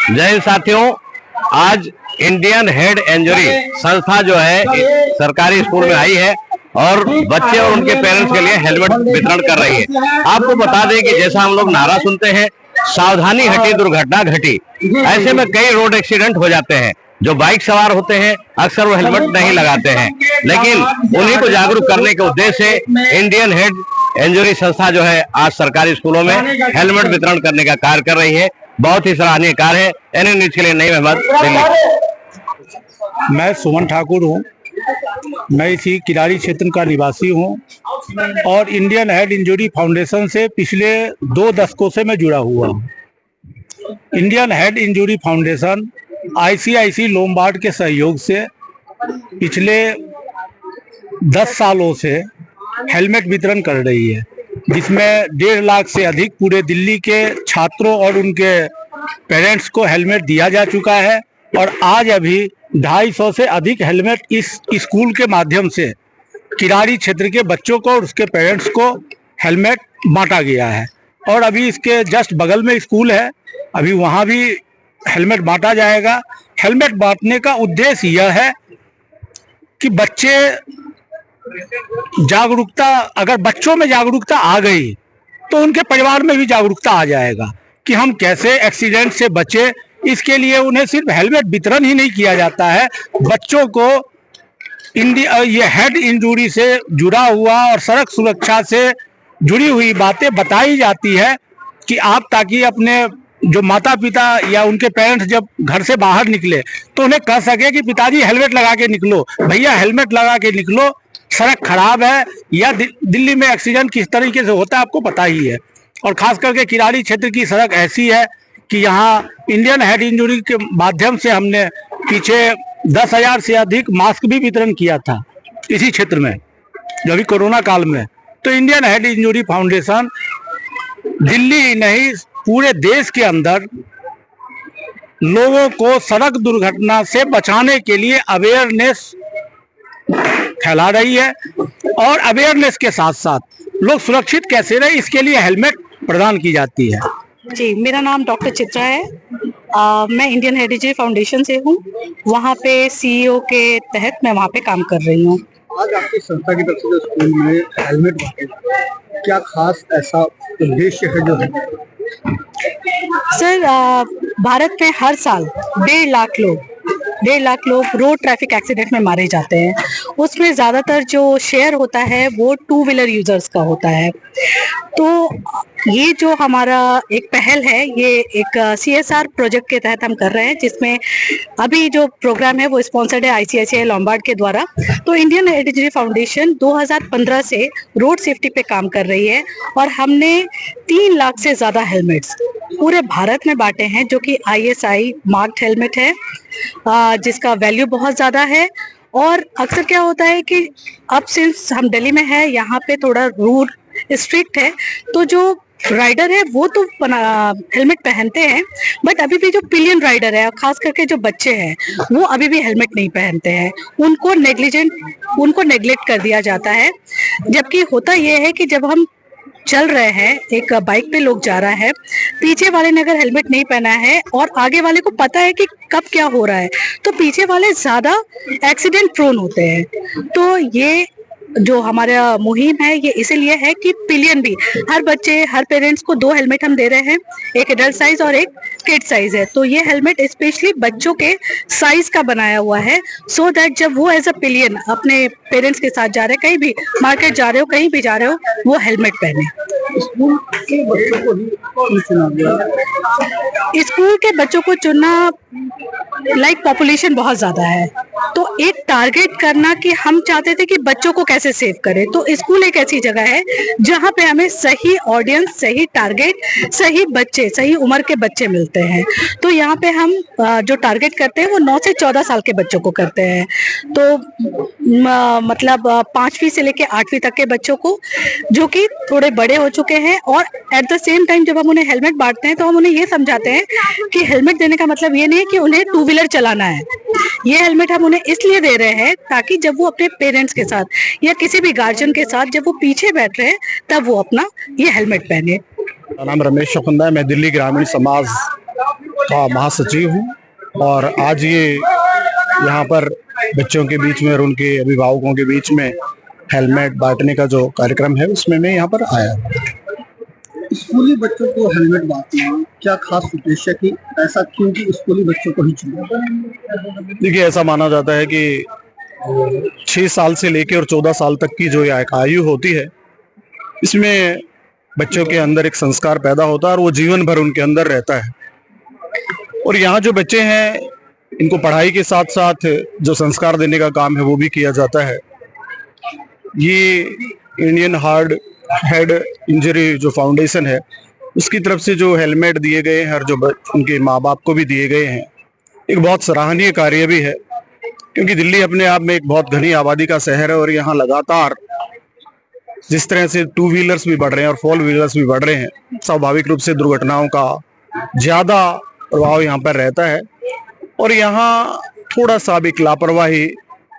जय हिंद साथियों, आज इंडियन हेड इंजरी संस्था जो है सरकारी स्कूल में आई है और बच्चे और उनके पेरेंट्स के लिए हेलमेट वितरण कर रही है। आपको बता दें कि जैसा हम लोग नारा सुनते हैं, सावधानी हटी दुर्घटना घटी, ऐसे में कई रोड एक्सीडेंट हो जाते हैं। जो बाइक सवार होते हैं अक्सर वो हेलमेट नहीं लगाते हैं, लेकिन उन्हीं को जागरूक करने के उद्देश्य से इंडियन हेड इंजरी संस्था जो है आज सरकारी स्कूलों में हेलमेट वितरण करने का कार्य कर रही है। बहुत ही सराहनीय कार्य है। एनएन न्यूज के लिए नईम अहमद, दिल्ली। मैं सुमन ठाकुर हूँ। मैं इसी किरारी क्षेत्र का निवासी हूँ और इंडियन हेड इंजरी फाउंडेशन से पिछले 2 दशकों से मैं जुड़ा हुआ हूँ। Indian head injury foundation ICICI Lombard के सहयोग से पिछले 10 सालों से हेलमेट वितरण कर रही है, जिसमें 1.5 लाख से अधिक पूरे दिल्ली के छात्रों और उनके पेरेंट्स को हेलमेट दिया जा चुका है। और आज अभी 250 से अधिक हेलमेट इस स्कूल के माध्यम से किरारी क्षेत्र के बच्चों को और उसके पेरेंट्स को हेलमेट बांटा गया है। और अभी इसके जस्ट बगल में स्कूल है, अभी वहाँ भी हेलमेट बांटा जाएगा। हेलमेट बांटने का उद्देश्य यह है कि बच्चे जागरूकता, अगर बच्चों में जागरूकता आ गई तो उनके परिवार में भी जागरूकता आ जाएगा कि हम कैसे एक्सीडेंट से बचे। इसके लिए उन्हें सिर्फ हेलमेट वितरण ही नहीं किया जाता है, बच्चों को ये हेड इंजरी से जुड़ा हुआ और सड़क सुरक्षा से जुड़ी हुई बातें बताई जाती है कि आप ताकि अपने जो माता पिता या उनके पेरेंट्स जब घर से बाहर निकले तो उन्हें कह सके कि पिताजी हेलमेट लगा के निकलो, भैया हेलमेट लगा के निकलो, सड़क खराब है या दिल्ली में एक्सीडेंट किस तरीके से होता है आपको पता ही है। और खास करके किरारी क्षेत्र की सड़क ऐसी है कि यहाँ इंडियन हेड इंजरी के माध्यम से हमने पीछे 10,000 से अधिक मास्क भी वितरण किया था इसी क्षेत्र में, जो अभी कोरोना काल में। तो Indian head injury foundation Delhi ही नहीं पूरे देश के अंदर लोगों को सड़क दुर्घटना से बचाने के लिए अवेयरनेस फैला रही है और अवेयरनेस के साथ साथ लोग सुरक्षित कैसे रहे इसके लिए हेलमेट प्रदान की जाती है। जी, मेरा नाम डॉक्टर चित्रा है। मैं इंडियन हेड इंजरी फाउंडेशन से हूँ। वहाँ पे सीईओ के तहत मैं वहाँ पे काम कर रही हूँ। आज आपकी संस्था की तरफ से जो स्कूल में हेलमेट बांटे, क्या खास ऐसा उद्देश्य है जो है? सर, भारत में हर साल 1.5 लाख लोग रोड ट्रैफिक एक्सीडेंट में मारे जाते हैं। उसमें ज़्यादातर जो शेयर होता है वो 2 व्हीलर यूजर्स का होता है। तो ये जो हमारा एक पहल है, ये एक CSR प्रोजेक्ट के तहत हम कर रहे हैं, जिसमें अभी जो प्रोग्राम है वो स्पॉन्सर्ड है आईसीआईसीआई लोम्बार्ड के द्वारा। तो इंडियन हेड इंजरी फाउंडेशन 2015 से रोड सेफ्टी पे काम कर रही है और हमने 3 लाख से ज़्यादा हेलमेट्स पूरे भारत में बांटे हैं, जो कि ISI मार्क्ड हेलमेट है, जिसका वैल्यू बहुत ज़्यादा है। और अक्सर क्या होता है कि अब सिंस हम दिल्ली में है, यहाँ पे थोड़ा रूल स्ट्रिक्ट है, तो जो राइडर है वो तो हेलमेट पहनते हैं, बट अभी भी जो पिलियन राइडर है, खास करके जो बच्चे हैं, वो अभी भी हेलमेट नहीं पहनते हैं। उनको नेग्लेक्ट कर दिया जाता है। जबकि होता ये है कि जब हम चल रहे हैं, एक बाइक पे लोग जा रहा है, पीछे वाले ने अगर हेलमेट नहीं पहना है और आगे वाले को पता है कि कब क्या हो रहा है, तो पीछे वाले ज्यादा एक्सीडेंट प्रोन होते हैं। तो ये जो हमारा मुहिम है ये इसीलिए है कि पिलियन भी हर बच्चे, हर पेरेंट्स को 2 हेलमेट हम दे रहे हैं, एक एडल्ट साइज और एक किड साइज है। तो ये हेलमेट स्पेशली बच्चों के साइज का बनाया हुआ है, सो दैट जब वो एज अ पिलियन अपने पेरेंट्स के साथ जा रहे हैं, कहीं भी मार्केट जा रहे हो, कहीं भी जा रहे हो, वो हेलमेट पहने। स्कूल के बच्चों को ही कौन चुना गया? स्कूल के बच्चों को चुनना, लाइक पॉपुलेशन बहुत ज्यादा है, तो एक टारगेट करना कि हम चाहते थे कि बच्चों को कैसे सेव करें। तो स्कूल एक ऐसी जगह है जहाँ पे हमें सही ऑडियंस, सही टारगेट, सही बच्चे, सही उम्र के बच्चे मिलते हैं। तो यहाँ पे हम जो टारगेट करते हैं वो 9 से 14 साल के बच्चों को करते हैं। तो मतलब 5वीं से लेके 8वीं तक के बच्चों को, जो कि थोड़े बड़े हो चुके हैं। और एट द सेम टाइम जब हम उन्हें हेलमेट बांटते हैं तो हम उन्हें ये समझाते हैं कि हेलमेट देने का मतलब ये नहीं है कि उन्हें 2 व्हीलर चलाना है। ये हेलमेट हम उन्हें इसलिए दे रहे हैं ताकि जब वो अपने पेरेंट्स के साथ या किसी भी गार्जियन के साथ जब वो पीछे बैठ रहे हैं तब वो अपना ये हेलमेट पहने। मेरा नाम रमेश चकुंदा है। मैं दिल्ली ग्रामीण समाज का महासचिव हूँ और आज ये यहाँ पर बच्चों के बीच में और उनके अभिभावकों के बीच में हेलमेट बांटने का जो कार्यक्रम है उसमें मैं यहाँ पर आया। स्कूली बच्चों को हेलमेट बांटना क्या खास उद्देश्य कि ऐसा क्यों कि स्कूली बच्चों को ही चुना? देखिए, ऐसा माना जाता है कि 6 साल से लेकर और 14 साल तक की जो एक आयु होती है, इसमें बच्चों के अंदर एक संस्कार पैदा होता है और वो जीवन भर उनके अंदर रहता है। और यहाँ जो बच्चे हैं, इनको पढ़ाई के साथ साथ जो संस्कार देने का काम है वो भी किया जाता है। ये इंडियन हार्ट हेड इंजरी जो फाउंडेशन है उसकी तरफ से जो हेलमेट दिए गए हैं और जो उनके माँ बाप को भी दिए गए हैं, एक बहुत सराहनीय कार्य भी है, क्योंकि दिल्ली अपने आप में एक बहुत घनी आबादी का शहर है और यहाँ लगातार जिस तरह से 2 व्हीलर्स भी बढ़ रहे हैं और 4 व्हीलर्स भी बढ़ रहे हैं, स्वाभाविक रूप से दुर्घटनाओं का ज्यादा प्रभाव यहाँ पर रहता है। और यहाँ थोड़ा सा भी लापरवाही,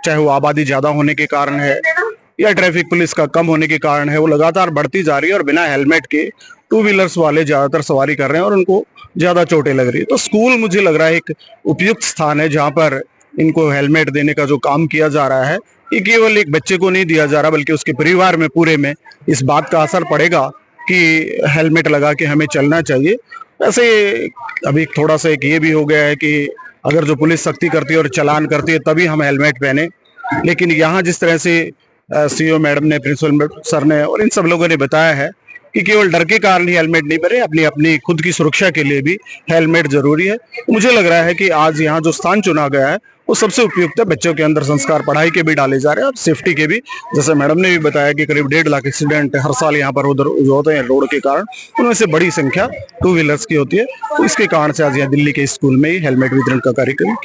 चाहे वो आबादी ज्यादा होने के कारण है या ट्रैफिक पुलिस का कम होने के कारण है, वो लगातार बढ़ती जा रही है और बिना हेलमेट के 2 व्हीलर्स वाले ज्यादातर सवारी कर रहे हैं और उनको ज्यादा चोटें लग रही है। तो स्कूल मुझे लग रहा है एक उपयुक्त स्थान है जहाँ पर इनको हेलमेट देने का जो काम किया जा रहा है, ये केवल एक बच्चे को नहीं दिया जा रहा बल्कि उसके परिवार में पूरे में इस बात का असर पड़ेगा कि हेलमेट लगा के हमें चलना चाहिए। वैसे अभी थोड़ा सा एक ये भी हो गया है कि अगर जो पुलिस सख्ती करती है और चालान करती है तभी हम हेलमेट पहने, लेकिन यहाँ जिस तरह से सीईओ मैडम ने, प्रिंसिपल सर ने और इन सब लोगों ने बताया है कि केवल डर के कारण ही हेलमेट नहीं पहने, अपनी अपनी खुद की सुरक्षा के लिए भी हेलमेट जरूरी है। मुझे लग रहा है कि आज यहाँ जो स्थान चुना गया है वो सबसे उपयुक्त है। बच्चों के अंदर संस्कार पढ़ाई के भी डाले जा रहे हैं और सेफ्टी के भी, जैसे मैडम ने भी बताया कि करीब 1.5 लाख एक्सीडेंट हर साल यहाँ पर उधर होते हैं रोड के कारण, उनमें से बड़ी संख्या 2 व्हीलर्स की होती है। तो इसके कारण से आज यहाँ दिल्ली के स्कूल में ही हेलमेट वितरण का कार्यक्रम किया।